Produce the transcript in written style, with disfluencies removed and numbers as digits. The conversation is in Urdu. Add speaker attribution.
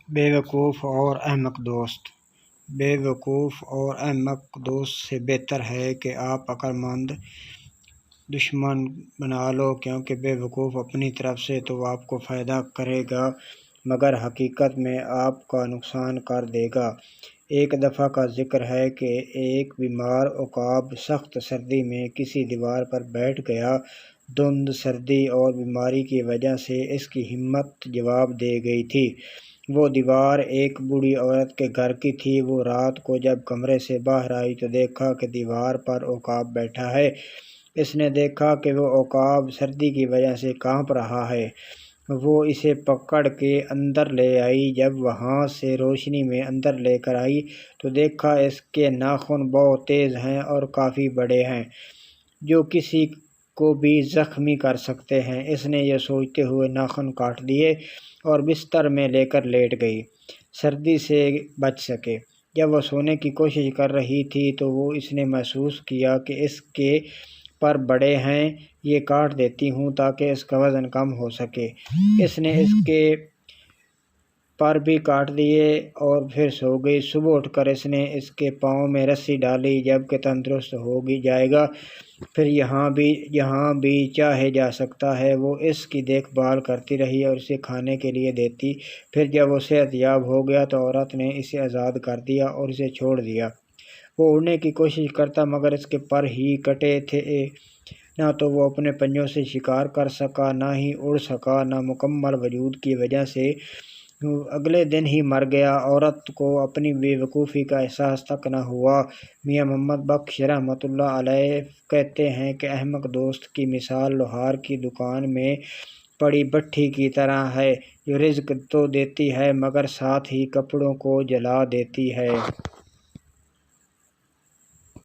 Speaker 1: بیوقوف اور احمق دوست۔ بیوقوف اور احمق دوست سے بہتر ہے کہ آپ عقلمند دشمن بنا لو، کیونکہ بیوقوف اپنی طرف سے تو آپ کو فائدہ کرے گا مگر حقیقت میں آپ کا نقصان کر دے گا۔ ایک دفعہ کا ذکر ہے کہ ایک بیمار عقاب سخت سردی میں کسی دیوار پر بیٹھ گیا۔ دھند، سردی اور بیماری کی وجہ سے اس کی ہمت جواب دے گئی تھی۔ وہ دیوار ایک بوڑھی عورت کے گھر کی تھی۔ وہ رات کو جب کمرے سے باہر آئی تو دیکھا کہ دیوار پر عقاب بیٹھا ہے۔ اس نے دیکھا کہ وہ عقاب سردی کی وجہ سے کانپ رہا ہے۔ وہ اسے پکڑ کے اندر لے آئی۔ جب وہاں سے روشنی میں اندر لے کر آئی تو دیکھا اس کے ناخن بہت تیز ہیں اور کافی بڑے ہیں، جو کسی کو بھی زخمی کر سکتے ہیں۔ اس نے یہ سوچتے ہوئے ناخن کاٹ دیے اور بستر میں لے کر لیٹ گئی، سردی سے بچ سکے۔ جب وہ سونے کی کوشش کر رہی تھی تو اس نے محسوس کیا کہ اس کے پر بڑے ہیں، یہ کاٹ دیتی ہوں تاکہ اس کا وزن کم ہو سکے۔ اس نے اس کے پر بھی کاٹ دیے اور پھر سو گئی۔ صبح اٹھ کر اس نے اس کے پاؤں میں رسی ڈالی، جبکہ تندرست ہو جائے گا، پھر یہاں بھی چاہے جا سکتا ہے۔ وہ اس کی دیکھ بھال کرتی رہی اور اسے کھانے کے لیے دیتی۔ پھر جب وہ صحت یاب ہو گیا تو عورت نے اسے آزاد کر دیا اور اسے چھوڑ دیا۔ وہ اڑنے کی کوشش کرتا مگر اس کے پر ہی کٹے تھے، نہ تو وہ اپنے پنجوں سے شکار کر سکا، نہ ہی اڑ سکا۔ نامکمل وجود کی وجہ سے اگلے دن ہی مر گیا۔ عورت کو اپنی بے وقوفی کا احساس تک نہ ہوا۔ میاں محمد بخش رحمۃ اللہ علیہ کہتے ہیں کہ احمق دوست کی مثال لوہار کی دکان میں پڑی بھٹی کی طرح ہے، جو رزق تو دیتی ہے مگر ساتھ ہی کپڑوں کو جلا دیتی ہے۔